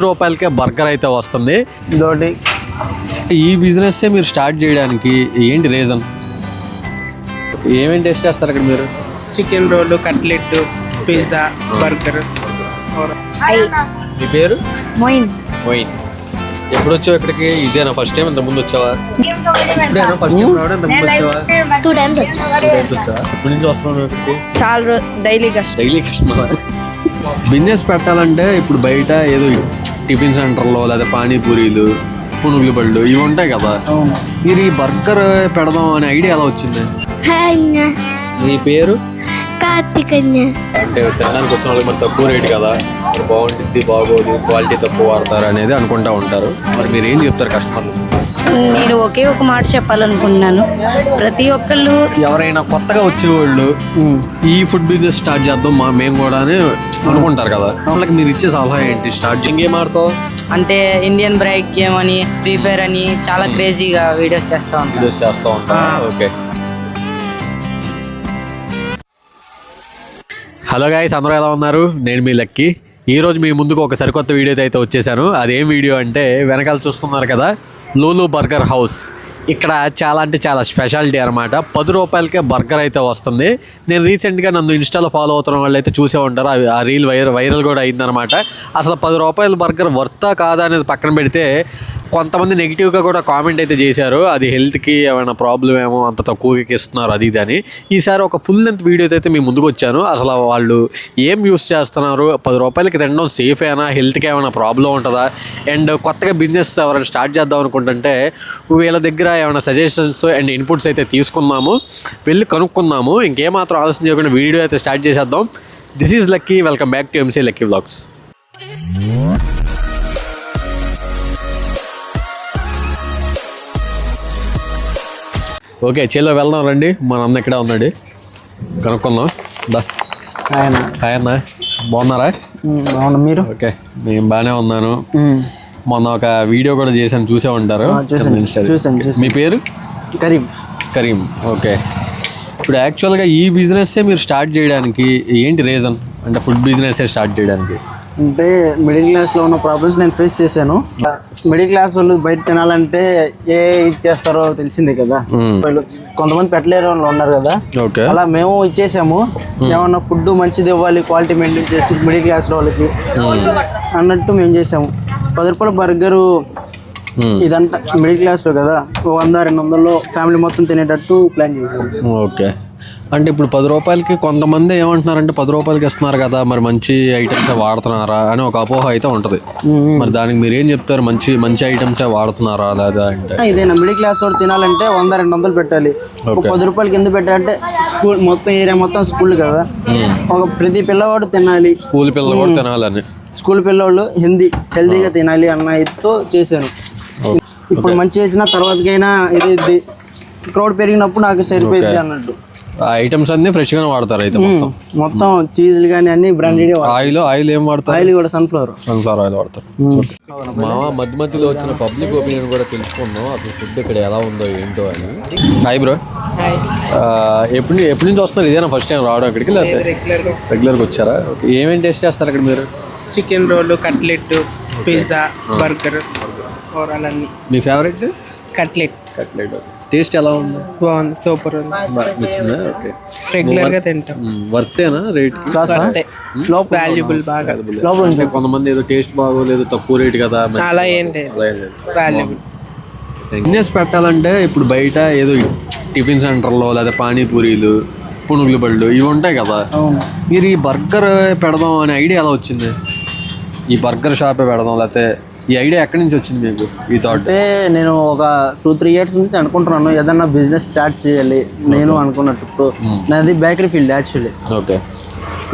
రూపాయలకే బర్గర్ అయితే వస్తుంది. ఇదోటి ఈ బిజినెస్ మీరు స్టార్ట్ చేయడానికి ఏంటి రీజన్? ఏమేమి టేస్ట్ చేస్తారు ఇక్కడ మీరు? Chicken roll, cutlet, pizza, burger. మీ పేరు? మోయిన్. మోయిన్. ఎప్పుడు వచ్చావు ఇక్కడికి? ఇదేనా ఫస్ట్ టైం? ఇంత ముందు వచ్చావా? ఇప్పుడేనా ఫస్ట్ టైం రావడం? ఇంత ముందు వచ్చావా? 2 times వచ్చా. 2 times వచ్చావా? ఎప్పటి నుంచి వస్తున్నావు ఇక్కడికి? చాలా డైలీ కష్టం. Daily customer. బిజినెస్ పెట్టాలంటే ఇప్పుడు బయట ఏదో టిఫిన్ సెంటర్లో లేదా పానీపూరీలు, పునుగులు బళ్ళు ఇవి ఉంటాయి కదా. మీరు ఈ బర్గర్ పెడదాం అనే ఐడియా ఎలా వచ్చింది? మీ పేరు? కార్తికన్య. అంటే తినడానికి వచ్చిన వాళ్ళకి మరి తక్కువ రేటు కదా, మరి బాగుంటుంది బాగోదు, క్వాలిటీ తక్కువ వాడతారు అనేది అనుకుంటా ఉంటారు. మరి మీరు ఏం చెప్తారు కస్టమర్లు? నేను ఒకే ఒక మాట చెప్పాలనుకుంటున్నాను. ప్రతి ఒక్కళ్ళు ఎవరైనా కొత్తగా వచ్చేవాళ్ళు ఈ ఫుడ్ బిజినెస్ స్టార్ట్ చేద్దాం మేము కూడా అని అనుకుంటారు కదా, వాళ్ళకి మీరు ఇచ్చే సలహా ఏంటి? స్టార్టింగ్ ఏం ఆడతావు? అంటే ఇండియన్ బ్రేక్ గేమ్ అని, ఫ్రీ ఫైర్ అని చాలా క్రేజీగా వీడియోస్ చేస్తూ ఉంటా. ఓకే. హలో గైస్, అందరూ ఎలా ఉన్నారు? నేను మీ లక్కీ. ఈరోజు మీ ముందుకు ఒక సరికొత్త వీడియోతో అయితే వచ్చేసాను. అదేం వీడియో అంటే వెనకాల చూస్తున్నారు కదా, లూలు బర్గర్ హౌస్. ఇక్కడ చాలా అంటే చాలా స్పెషాలిటీ అనమాట. 10 రూపాయలకే బర్గర్ అయితే వస్తుంది. నేను రీసెంట్గా నన్ను ఇన్స్టాలో ఫాలో అవుతున్న వాళ్ళు అయితే చూసే ఉంటారు. ఆ రీల్ వైరల్ కూడా అయిందనమాట. అసలు 10 రూపాయల బర్గర్ వర్తా కాదా అనేది పక్కన పెడితే కొంతమంది నెగిటివ్గా కూడా కామెంట్ అయితే చేశారు. అది హెల్త్కి ఏమైనా ప్రాబ్లం ఏమో, అంత తక్కువకి ఇస్తున్నారు అది ఇది అని. ఈసారి ఒక ఫుల్ లెంత్ వీడియోతో అయితే మీ ముందుకు వచ్చాను. అసలు వాళ్ళు ఏం యూస్ చేస్తున్నారు, 10 రూపాయలకి తినడం సేఫ్ అయినా, హెల్త్కి ఏమైనా ప్రాబ్లం ఉంటుందా, అండ్ కొత్తగా బిజినెస్ ఎవరైనా స్టార్ట్ చేద్దాం అనుకుంటుంటే వీళ్ళ దగ్గర ఏమైనా సజెషన్స్ అండ్ ఇన్పుట్స్ అయితే తీసుకున్నాము, వెళ్ళి కనుక్కుందాము. ఇంకేమాత్రం ఆలోచన చేయకుండా వీడియో అయితే స్టార్ట్ చేసేద్దాం. This is Lucky. Welcome back to MC Lucky vlogs. Okay, చెల్లో వెళ్దాం రండి. మన అన్న ఇక్కడే ఉన్నాడు, కనుక్కుందాం. హాయ్ అన్న, బాగున్నారా? బాగున్నా, మీరు? ఓకే, నేను బాగానే ఉన్నాను. మొన్న ఒక వీడియో కూడా చేశాను, చూసే ఉంటారు. మీ పేరు? కరీం. ఓకే. ఇప్పుడు యాక్చువల్గా ఈ బిజినెస్సే మీరు స్టార్ట్ చేయడానికి ఏంటి రీజన్? అంటే ఫుడ్ బిజినెస్సే స్టార్ట్ చేయడానికి అంటే మిడిల్ క్లాస్లో ఉన్న ప్రాబ్లమ్స్ నేను ఫేస్ చేశాను. మిడిల్ క్లాస్ వాళ్ళు బయట తినాలంటే ఇచ్చేస్తారో తెలిసిందే కదా, కొంతమంది పెట్టలేరు వాళ్ళు ఉన్నారు కదా. అలా మేము ఇచ్చేసాము. ఏమన్నా ఫుడ్ మంచిది ఇవ్వాలి, క్వాలిటీ మెయింటైన్ చేసి మిడిల్ క్లాస్ వాళ్ళకి అన్నట్టు మేము చేసాము. 10 రూపాయల బర్గరు ఇదంతా మిడిల్ క్లాస్లో కదా, 100-200లో ఫ్యామిలీ మొత్తం తినేటట్టు ప్లాన్ చేసాము. ఓకే. అంటే ఇప్పుడు 10 రూపాయలకి కొంతమంది ఏమంటున్నారంటే 10 రూపాయలకి ఇస్తున్నారు కదా, మరి మంచి ఐటమ్సే వాడుతున్నారా అని ఒక అపోహ అయితే ఉంటుంది. మరి దానికి మీరు ఏం చెప్తారు? మంచి ఐటమ్సే వాడుతున్నారా లేదా అంటే? ఇదేనా మిడిల్ క్లాస్ వాడు తినాలంటే 100-200 పెట్టాలి. 10 రూపాయలకి ఎందుకు పెట్టాలంటే స్కూల్ మొత్తం ఏరియా మొత్తం స్కూల్ కదా, ఒక ప్రతి పిల్లవాడు తినాలి, స్కూల్ పిల్లలు కూడా తినాలని, స్కూల్ పిల్లవాళ్ళు హెల్దీగా తినాలి అన్న ఇదితో చేశాను. ఇప్పుడు మంచి చేసిన తర్వాతకైనా ఇది క్రౌడ్ పెరిగినప్పుడు నాకు సరిపోయింది అన్నట్టు. ఐటమ్స్ అన్ని ఫ్రెష్ గానే వాడతారు అయితే? మొత్తం చీజ్లు కానీ అన్ని బ్రాండెడ్. ఆయిల్ ఏం వాడతారు? ఆయిల్ కూడా సన్ఫ్లవర్ ఆయిల్ వాడతారు. మధ్య మధ్యలో వచ్చిన పబ్లిక్ ఒపీనియన్ కూడా తెలుసుకున్నాం, అసలు ఫుడ్ ఇక్కడ ఎలా ఉందో ఏంటో అని. హాయ్ బ్రో, ఎప్పటి నుంచి వస్తున్నారు? ఇదేనా ఫస్ట్ టైం రావడం ఇక్కడికి, లేకపోతే రెగ్యులర్గా వచ్చారా? ఓకే. ఏమేమి టేస్ట్ చేస్తారు ఇక్కడ మీరు? Chicken roll, cutlet, pizza, burger. మీ ఫేవరెట్? కట్లెట్. టేస్ట్ ఎలా ఉంది? బాగుంది, సూపర్ ఉంది, నచ్చిందా? ఓకే. రెగ్యులర్ గా తింటాం. వర్తేనా రేట్? వాల్యుబుల్ బాగా. కొంతమంది ఏదో టేస్ట్ బాగోలేదు, తక్కువ రేట్ కదా, అలా ఏం లేదు, వాల్యుబుల్. బిజినెస్ పెట్టాలంటే ఇప్పుడు బయట ఏదో టిఫిన్ సెంటర్లో లేదా పానీపూరీలు, పునుగులు బళ్ళు ఇవి ఉంటాయి కదా. మీరు ఈ బర్గర్ పెడదాం అనే ఐడియా ఎలా వచ్చింది? ఈ బర్గర్ షాపే పెడదాం, లేకపోతే ఈ ఐడియా ఎక్కడి నుంచి వచ్చింది మీకు? ఈ థాట్ అంటే నేను ఒక 2-3 ఇయర్స్ నుంచి అనుకుంటున్నాను ఏదన్నా బిజినెస్ స్టార్ట్ చేయాలి నేను అనుకున్నట్టు. నాది bakery field actually. Okay.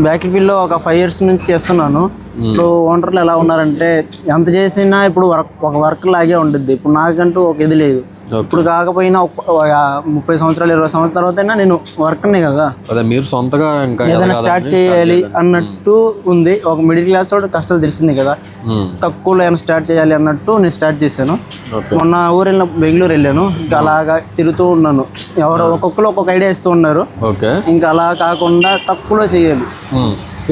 Bakery ఫీల్డ్లో ఒక 5 years నుంచి చేస్తున్నాను. ఇప్పుడు ఓనర్లు ఎలా ఉన్నారంటే ఎంత చేసినా ఇప్పుడు ఒక వర్క్ లాగే ఉంటుంది. ఇప్పుడు నాకంటూ ఒక ఇది లేదు. ఇప్పుడు కాకపోయినా 30 సంవత్సరాలు 20 సంవత్సరాల తర్వాత నేను వర్క్నే కదా, మీరు సొంతగా ఏదైనా స్టార్ట్ చేయాలి అన్నట్టు ఉంది. ఒక మిడిల్ క్లాస్ వాడు కష్టాలు తెలిసింది కదా, తక్కువలో ఏమైనా స్టార్ట్ చేయాలి అన్నట్టు నేను స్టార్ట్ చేశాను. మొన్న బెంగళూరు వెళ్ళాను. ఇంకా అలాగా తిరుగుతూ ఉన్నాను. ఎవరో ఒక్కొక్కరు ఒక్కొక్క ఐడియా ఇస్తూ ఉన్నారు. ఇంకా అలా కాకుండా తక్కువలో చేయాలి,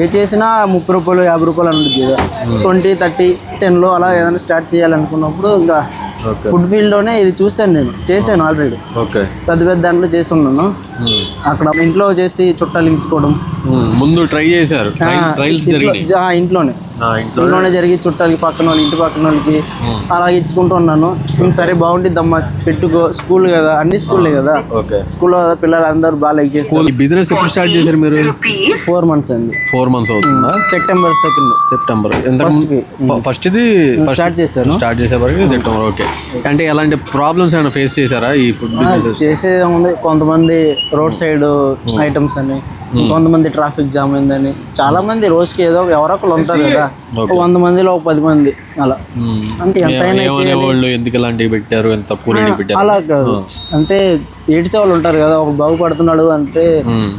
ఏ చేసినా 30 రూపాయలు 50 రూపాయలు అని ఉంటుంది కదా 20, 30, 10లో అలా ఏదైనా స్టార్ట్ చేయాలనుకున్నప్పుడు ఇంకా ఫుడ్ ఫీల్డ్లోనే ఇది చూస్తాను, నేను చేశాను ఆల్రెడీ. ఓకే. పెద్ద పెద్ద దాంట్లో చేసి ఉన్నాను. అక్కడ ఇంట్లో చేసి చుట్టాలు తీసుకోవడం ముందు ట్రై చేశారు, ట్రయల్స్ జరిగినాయి ఇంట్లోనే జరిగి చుట్టాలకి పక్కన వాళ్ళు ఇంటి పక్కన వాళ్ళకి అలా ఇచ్చుకుంటూ ఉన్నాను. సరే బాగుంటుందమ్మా పెట్టుకో, స్కూల్ కదా, అన్ని స్కూల్లే కదా, స్కూల్లో పిల్లలు అందరూ బాగా లైక్ చేస్తారు. బిజినెస్ ఎప్పుడు స్టార్ట్ చేశారు మీరు? 4 months అయింది. 4 months అవుతుందా? సెప్టెంబర్ 2 ఫస్ట్ ఇది స్టార్ట్ చేశాను. స్టార్ట్ చేసే వరకు సెప్టెంబర్. ఓకే. అంటే ఎలాంటి ప్రాబ్లమ్స్ ఏమైనా ఫేస్ చేశారా ఈ ఫుడ్ బిజినెస్? చేసేది ఉంది, కొంతమంది రోడ్ సైడ్ ఐటమ్స్ అని, కొంతమంది ట్రాఫిక్ జామ్ అయిందని, చాలా మంది రోజుకి ఏదో ఎవరో ఒకరు ఉంటారు కదా, 100 మందిలో 10 మంది అలా. అంటే ఎంతైనా ఎందుకు ఇలాంటివి పెట్టారు, ఎంత తక్కువ రేట్ పెట్టారు అలా కాదు, అంటే ఏడ్చే వాళ్ళు ఉంటారు కదా, ఒక బాగుపడుతున్నాడు అంటే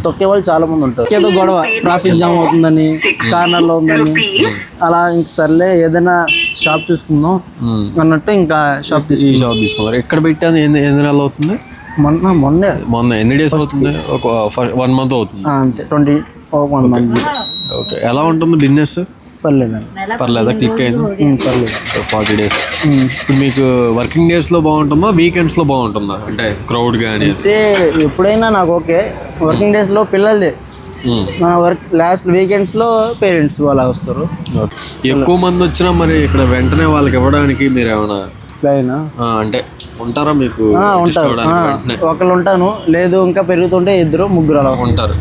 తొక్కే వాళ్ళు చాలా మంది ఉంటారు. ఏదో గొడవ ట్రాఫిక్ జామ్ అవుతుందని, కార్నర్లో ఉందని, అలా ఇంక సర్లే ఏదైనా షాప్ చూసుకుందాం అన్నట్టు ఇంకా షాప్ తీసుకున్నారు. ఎక్కడ పెట్టాను? ఎన్ని నెలలు అవుతుంది? మొన్న ఎన్ని డేస్ అవుతుంది? ఒక 1 month అవుతుంది అంతే. 1 month. ఓకే. ఎలా ఉంటుంది బిజినెస్? పర్లేదా? క్లిక్ అయింది? పర్లేదు. 40 days. ఇప్పుడు మీకు వర్కింగ్ డేస్లో బాగుంటుందా, వీకెండ్స్లో బాగుంటుందా? అంటే క్రౌడ్ కానీ అయితే ఎప్పుడైనా నాకు ఓకే. వర్కింగ్ డేస్లో పిల్లలదే, లాస్ట్ వీకెండ్స్లో పేరెంట్స్ అలా వస్తారు. ఎక్కువ మంది వచ్చినా మరి ఇక్కడ వెంటనే వాళ్ళకి ఇవ్వడానికి మీరు ఏమైనా అంటే ఉంటారా మీకు? ఉంటారు, ఒకళ్ళు ఉంటాను, లేదు ఇంకా పెరుగుతుంటే 2, 3 అలా ఉంటారు.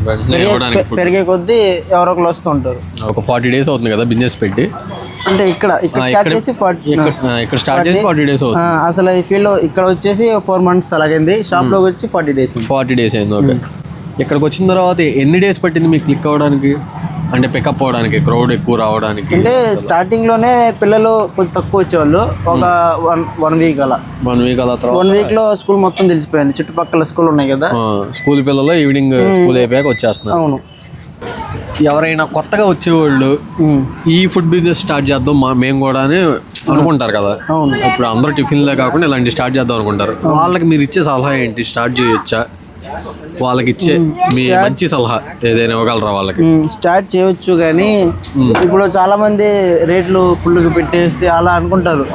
పెరిగే కొద్దీ ఎవరో ఒకరు వస్తుంటారు. ఒక 40 days అవుతుంది కదా బిజినెస్ పెట్టి? అంటే ఇక్కడ స్టార్ట్ చేసి ఇక్కడ స్టార్ట్ చేసి 40 days అవుతుంది. అసలు ఈ ఫీల్డ్ ఇక్కడ వచ్చేసి 4 months అలాగైంది. షాప్ లోకి వచ్చి 40 days అయింది. ఓకే. ఇక్కడికి వచ్చిన తర్వాత ఎన్ని డేస్ పట్టింది మీకు క్లిక్ అవ్వడానికి, అంటే పికప్ అవ్వడానికి, క్రౌడ్ ఎక్కువ రావడానికి? అంటే స్టార్టింగ్ లోనే పిల్లలు కొంచెం తక్కువ వచ్చేవాళ్ళు, ఒక 1 week అలా. 1 week అలా. 1 week లో స్కూల్ మొత్తం తెలిసిపోయింది, చుట్టుపక్కల స్కూల్ ఉన్నాయి కదా, స్కూల్ పిల్లలు ఈవినింగ్ స్కూల్ అయిపోయాక వచ్చేస్తున్నారు. అవును. ఎవరైనా కొత్తగా వచ్చేవాళ్ళు ఈ ఫుడ్ బిజినెస్ స్టార్ట్ చేద్దాం మేము కూడా అని అనుకుంటారు కదా. అవును. ఇప్పుడు అందరూ టిఫిన్లే కాకుండా ఇలాంటి స్టార్ట్ చేద్దాం అనుకుంటారు. వాళ్ళకి మీరు ఇచ్చే సలహా ఏంటి? స్టార్ట్ చేయొచ్చా? వాళ్ళకి ఇచ్చే మీ మంచి సలహా ఏదైనా ఇవ్వగలరా? వాళ్ళకి స్టార్ట్ చేయొచ్చు, కానీ ఇప్పుడు చాలా మంది రేట్లు ఫుల్గా పెట్టేసి అలా అనుకుంటారు.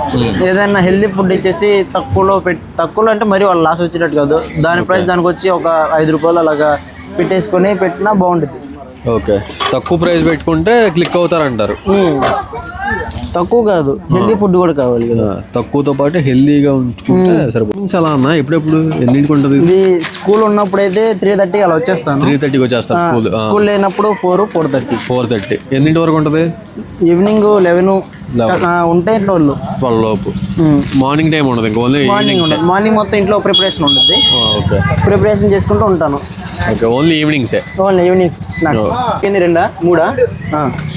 ఏదైనా హెల్దీ ఫుడ్ ఇచ్చేసి తక్కువలో అంటే మరి వాళ్ళు లాస్ వచ్చేటట్టు కాదు, దాని ప్రైస్ దానికి వచ్చి ఒక 5 రూపాయలు అలాగా పెట్టేసుకొని పెట్టినా బాగుంటుంది. ఓకే. తక్కువ ప్రైస్ పెట్టుకుంటే క్లిక్ అవుతారంటారు. తక్కువ కాదు, హెల్దీ ఫుడ్ కూడా కావాలి కదా. తక్కువతో పాటు హెల్దీగా ఉంచుకుంటే సరిపోతుంది. అలా అన్న ఎప్పుడెప్పుడు ఎన్నింటికి ఉంటుంది? ఇది స్కూల్ ఉన్నప్పుడు అయితే 3:30 అలా వచ్చేస్తాను. 3:30 వచ్చేస్తాను. స్కూల్ లేనప్పుడు 4:30. 4:30 ఎన్నింటి వరకు ఉంటుంది? ఈవినింగ్ 11 ఉంటాయి. 12 లోపు. మార్నింగ్ టైం ఉండదు, ఇంకా ఓన్లీ మార్నింగ్ మొత్తం ఇంట్లో ప్రిపరేషన్ ఉంటుంది. ఓకే. ప్రిపరేషన్ చేసుకుంటూ ఉంటాను. ఓకే. ఓన్లీ ఈవినింగ్సే? Only evening snacks. 2, 3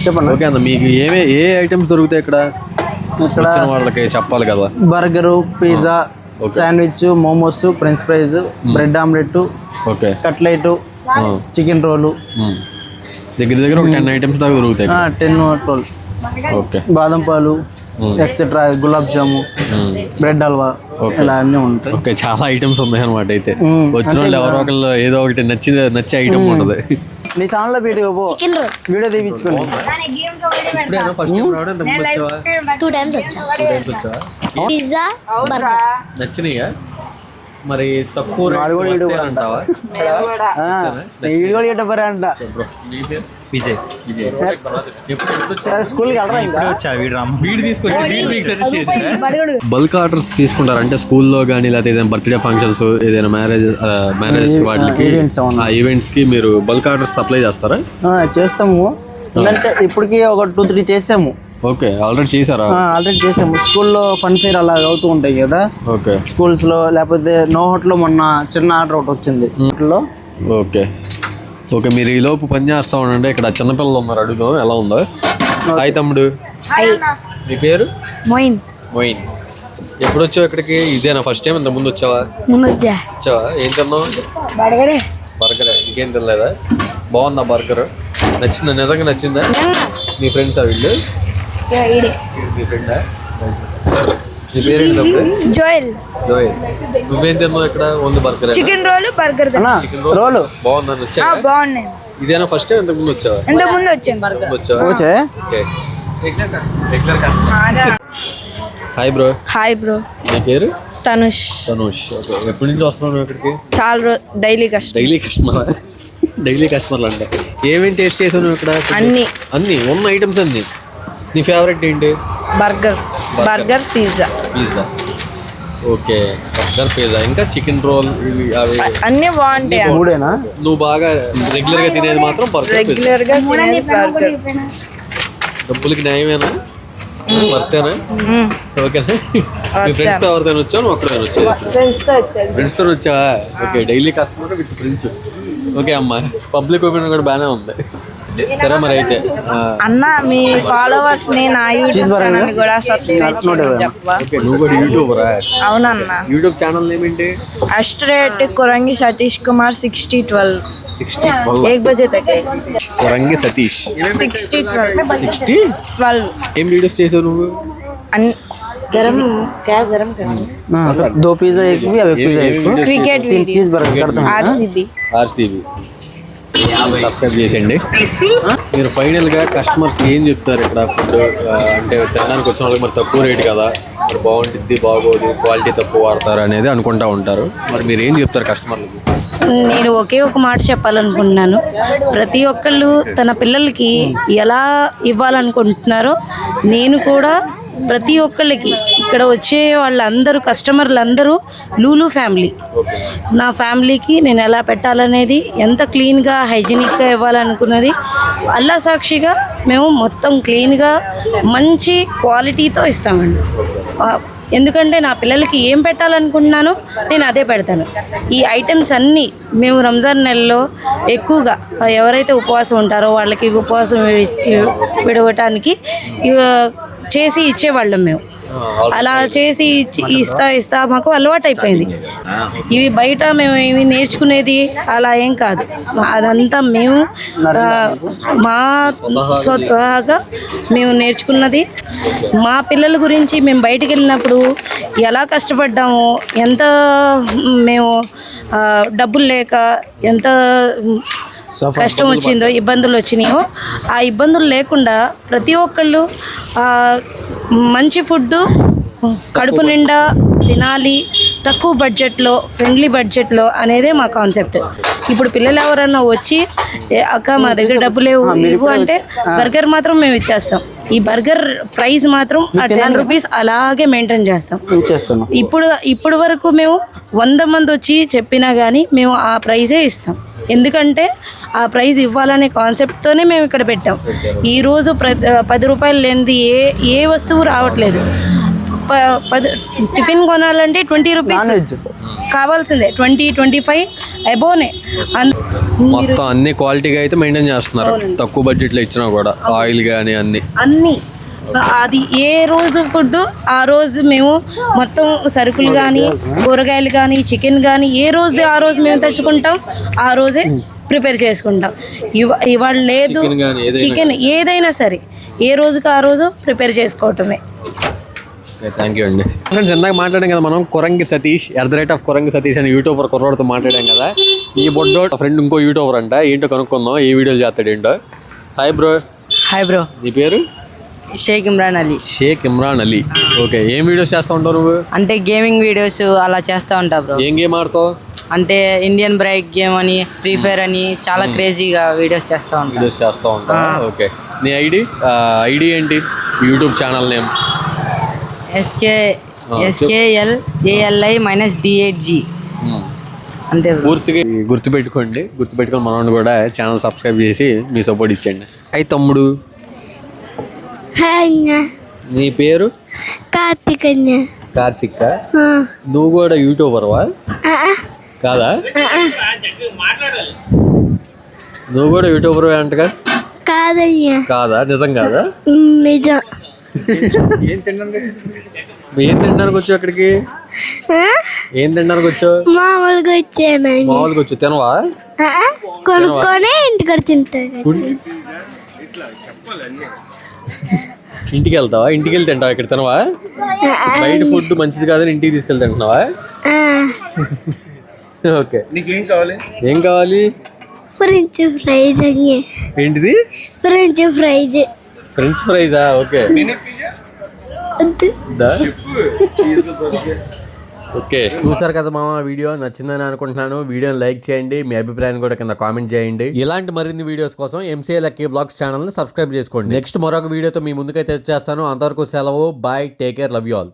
చెప్పండి. ఓకే అన్న, మీకు ఏ ఐటమ్స్ దొరుకుతాయి ఇక్కడ? వాళ్ళకి చెప్పాలి కదా. Burger, pizza, sandwich, momos, French fries, bread omelette, okay, cutlet, chicken roll, దగ్గర ఒక 10 ఐటమ్స్ దాకా దొరుకుతాయి. 10 or 12. ఓకే. బాదం పాలు ఎక్సెట్రా, గులాబ్ జాము, బ్రెడ్ హల్వా, ఇలా అన్నీ ఉంటాయి. ఓకే. చాలా ఐటమ్స్ ఉన్నాయి అనమాట. అయితే వచ్చిన వాళ్ళు ఎవరో ఒకళ్ళు ఏదో ఒకటి నచ్చే ఐటమ్ ఉంటుంది. నీ ఛానల్లో వీడియో తీపించుకోండి. నచ్చినాయా మరి? తక్కువ అంటావా? బల్క్ ఆర్డర్స్ తీసుకుంటారు అంటే స్కూల్లో కానీ, లేకపోతే ఏదైనా బర్త్డే ఫంక్షన్స్, ఏదైనా మ్యారేజ్ వాటికి ఈవెంట్స్ కి మీరు బల్క్ ఆర్డర్స్ సప్లై చేస్తారా? చేస్తాము. ఎందుకంటే ఇప్పటికి ఒక 2-3 చేసాము. ఓకే. ఆల్రెడీ చేసాము. స్కూల్లో ఫన్ ఫేర్ అలా అవుతూ ఉంటాయి కదా. ఓకే. స్కూల్స్ లో, లేకపోతే నో హోటల్లో మొన్న చిన్న ఆర్డర్ ఒకటి వచ్చింది. ఓకే. ఓకే. మీరు ఈ లోపు పని చేస్తా ఉండండి. ఇక్కడ చిన్నపిల్లలు ఉన్నారు, అడుగుదాం ఎలా ఉందో. హాయ్ తమ్ముడు, నీ పేరు? మోయిన్. ఎప్పుడు వచ్చావు ఇక్కడికి? ఇదేనా ఫస్ట్ టైం? ఇంత ముందు వచ్చావా? వచ్చావా? ఏం తిన్నావు? బర్గరే. ఇంకేం తినలేదా? బాగుందా బర్గర్? నచ్చిందా? నిజంగా నచ్చిందా? మీ ఫ్రెండ్సా వీళ్ళు? మీ ఫ్రెండా? నీ పేరేంటి తమ్ముడు? జోయల్. నువ్వేం తిన్నావు ఇక్కడ? Only burger? Chicken roll, burger. Chicken roll బాగుందా? నచ్చా? బాగున్నాయి. ఇదేనా ఫస్ట్ టైం ఇంతకు ముందు వచ్చావా? ఇంతకు ముందు వచ్చాను. వచ్చావా? Okay okay. Hi bro. Hi bro. నీ పేరు? తనుష్. తనుష్. ఓకే. ఎప్పటి నుంచి వస్తున్నావు ఇక్కడికి? చాలా డైలీ కష్టం. Daily customer. డైలీ కస్టమర్లు అంట. ఏమేమి టేస్ట్ చేసావు నువ్వు ఇక్కడ? అన్ని ఉన్న ఐటమ్స్ అన్ని. నీ ఫేవరెట్ ఏంటి? Burger pizza. Okay. Burger pizza ఇంకా చికెన్ రోల్ ఇవి అవి అన్నీ బాగుంటాయి. మూడేనా? నువ్వు బాగా రెగ్యులర్ గా తినేది మాత్రం బర్గర్ పిజ్జా. రెగ్యులర్ గా తినేది బర్గర్. డబ్బులకి న్యాయమేనా? వర్తేనా? ఓకేనా? మీ ఫ్రెండ్స్ తో ఎవరితో వచ్చావు? నువ్వు అక్కడ వచ్చావు? ఫ్రెండ్స్ తో వచ్చావా? Okay. Daily customer with friends. Okay అమ్మా. పబ్లిక్ ఒపీనియన్ కూడా బాగానే ఉంది. సరే మరి అయితే అన్న మీ ఫాలోవర్స్ ని నా యూట్యూబ్ ఛానల్ కూడా సబ్స్క్రైబ్ చేయండి. ఓకే. నువ్వు కూడా యూట్యూబరా? అవునన్న. యూట్యూబ్ ఛానల్ ఏంటి? అస్ట్రేట్ కొరంగి సతీష్ కుమార్ 6012. 6012. 1 बजे तक है. కొరంగి సతీష్ 6012. ఏం వీడియోస్ చేసావు నువ్వు? गरम क्या गरम करना? हाँ, 2 पिज्जा एक भी अब एक पिज्जा एक को क्रिकेट 3 चीज बर्गर करता हूँ। आरसीबी. సబ్స్క్రైబ్ చేసేయండి. మీరు ఫైనల్గా కస్టమర్స్కి ఏం చెప్తారు ఇక్కడ ఫుడ్ అంటే తినడానికి వచ్చిన వాళ్ళకి మరి తక్కువ రేటు కదా, మరి బాగుంటుంది బాగోదు, క్వాలిటీ తక్కువ వాడతారు అనేది అనుకుంటా ఉంటారు. మరి మీరు ఏం చెప్తారు కస్టమర్లకి? నేను ఒకే ఒక మాట చెప్పాలనుకుంటున్నాను. ప్రతి ఒక్కళ్ళు తన పిల్లలకి ఎలా ఇవ్వాలనుకుంటున్నారో నేను కూడా ప్రతి ఒక్కళ్ళకి ఇక్కడ వచ్చే వాళ్ళందరూ కస్టమర్లందరూ లూలు ఫ్యామిలీ. నా ఫ్యామిలీకి నేను ఎలా పెట్టాలనేది, ఎంత క్లీన్గా హైజీనిక్గా ఇవ్వాలనుకున్నది అల్లా సాక్షిగా మేము మొత్తం క్లీన్గా మంచి క్వాలిటీతో ఇస్తామండి. ఎందుకంటే నా పిల్లలకి ఏం పెట్టాలనుకుంటున్నానో నేను అదే పెడతాను. ఈ ఐటమ్స్ అన్నీ మేము రంజాన్ నెలలో ఎక్కువగా ఎవరైతే ఉపవాసం ఉంటారో వాళ్ళకి ఉపవాసం విడవటానికి చేసి ఇచ్చేవాళ్ళం మేము. అలా చేసి ఇస్తా మాకు అలవాటు అయిపోయింది. ఇవి బయట మేము ఇవి నేర్చుకునేది అలా ఏం కాదు. అదంతా మేము మా స్వతహాగా మేము నేర్చుకున్నది. మా పిల్లల గురించి మేము బయటికి వెళ్ళినప్పుడు ఎలా కష్టపడ్డామో, ఎంత మేము డబ్బులు లేక ఎంత కష్టం వచ్చిందో, ఇబ్బందులు వచ్చినాయో, ఆ ఇబ్బందులు లేకుండా ప్రతి ఒక్కళ్ళు మంచి ఫుడ్ కడుపు నిండా తినాలి, తక్కువ బడ్జెట్లో, ఫ్రెండ్లీ బడ్జెట్లో అనేదే మా కాన్సెప్ట్. ఇప్పుడు పిల్లలు ఎవరన్నా వచ్చి అక్క మా దగ్గర డబ్బు లేవు ఇవ్వు అంటే బర్గర్ మాత్రం మేము ఇచ్చేస్తాం. ఈ బర్గర్ ప్రైస్ మాత్రం 10 రూపీస్ అలాగే మెయింటైన్ చేస్తాం. ఇప్పుడు వరకు మేము 100 మంది వచ్చి చెప్పినా కానీ మేము ఆ ప్రైజే ఇస్తాం. ఎందుకంటే ఆ ప్రైజ్ ఇవ్వాలనే కాన్సెప్ట్తోనే మేము ఇక్కడ పెట్టాం. ఈరోజు 10 రూపాయలు లేనిది ఏ వస్తువు రావట్లేదు. టిఫిన్ కొనాలంటే 20 రూపీస్ కావాల్సిందే, 20-25 అబోనే. మొత్తం అన్ని క్వాలిటీగా అయితే మెయింటైన్ చేస్తున్నారు, తక్కువ బడ్జెట్లో ఇచ్చినా కూడా. ఆయిల్ కానీ అన్నీ అది ఏ రోజు ఫుడ్ ఆ రోజు మేము మొత్తం సరుకులు కానీ కూరగాయలు కానీ చికెన్ కానీ ఏ రోజు ఆ రోజు మేము తెచ్చుకుంటాం, ఆ రోజే ప్రిపేర్ చేసుకుంటాం. ఇవాళ లేదు చికెన్ ఏదైనా సరే ఏ రోజుకి ఆ రోజు ప్రిపేర్ చేసుకోవటమే. థ్యాంక్ యూ అండి. ఫ్రెండ్స్, ఇందాక మాట్లాడాం కదా మనం కొరంగి సతీష్ @కొరంగి సతీష్ అని యూట్యూబర్ కుర్రోడితో మాట్లాడాం కదా. ఈ బొడ్డో ఫ్రెండ్ ఇంకో యూట్యూబర్ అంట, ఏంటో కనుక్కుందాం, ఏ వీడియోలు చేస్తాడు ఏంటో. Hi bro. Hi bro. నీ పేరు? షేక్ ఇమ్రాన్ అలీ. షేక్ ఇమ్రాన్ అలీ. ఓకే. ఏం వీడియోస్ చేస్తూ ఉంటావు నువ్వు? అంటే గేమింగ్ వీడియోస్ అలా చేస్తూ ఉంటా బ్రో. ఏం గేమ్ ఆడతావు? అంటే ఇండియన్ బ్రైక్ గేమ్ అని, ఫ్రీ ఫైర్ అని చాలా క్రేజీగా వీడియోస్ చేస్తూ ఉంటా. ఓకే. నీ ఐడి ఏంటి? YouTube channel name? SKLALI-D8G. అంతే పూర్తిగా గుర్తుపెట్టుకొని మనం కూడా ఛానల్ సబ్స్క్రైబ్ చేసి మీ సపోర్ట్ ఇచ్చండి. హాయ్ తమ్ముడు. నీ పేరు? కార్తిక్. నువ్వు కూడా యూట్యూబర్వా? కాదా? నువ్వు కూడా యూట్యూబర్ అంటగా? కాదా? నిజం కాదా? ఏం తినడానికి వచ్చావు అక్కడికి? ఏం తినడానికి వచ్చావు? మామూలుగా వచ్చావు. తినవా? కొనుక్కొని ఇంటికి తింటాను. ఇంటికి వెళ్తావా? ఇంటికి వెళ్ళి తింటావా? ఇక్కడ తినవా? బయట ఫుడ్ మంచిది కాదని ఇంటికి తీసుకెళ్ళి తింటున్నావా? ఓకే. ఏం కావాలి? ఫ్రెంచ్ ఫ్రైజ్ అని ఏంటిది? ఫ్రెంచ్ ఫ్రైజ్ ఫ్రెంచ్ ఫ్రైజా? ఓకే ఓకే, చూసారు కదా మామ, వీడియో నచ్చిందని అనుకుంటున్నాను. వీడియోని లైక్ చేయండి, మీ అభిప్రాయాన్ని కూడా కింద కామెంట్ చేయండి. ఇలాంటి మరిన్ని వీడియోస్ కోసం ఎంసీఏ లక్కీ వ్లాగ్స్ ఛానల్ ని సబ్స్క్రైబ్ చేసుకోండి. నెక్స్ట్ మరొక వీడియోతో మీ ముందుకైతే వచ్చేస్తాను. అంతవరకు సెలవు, bye, take care, love you all.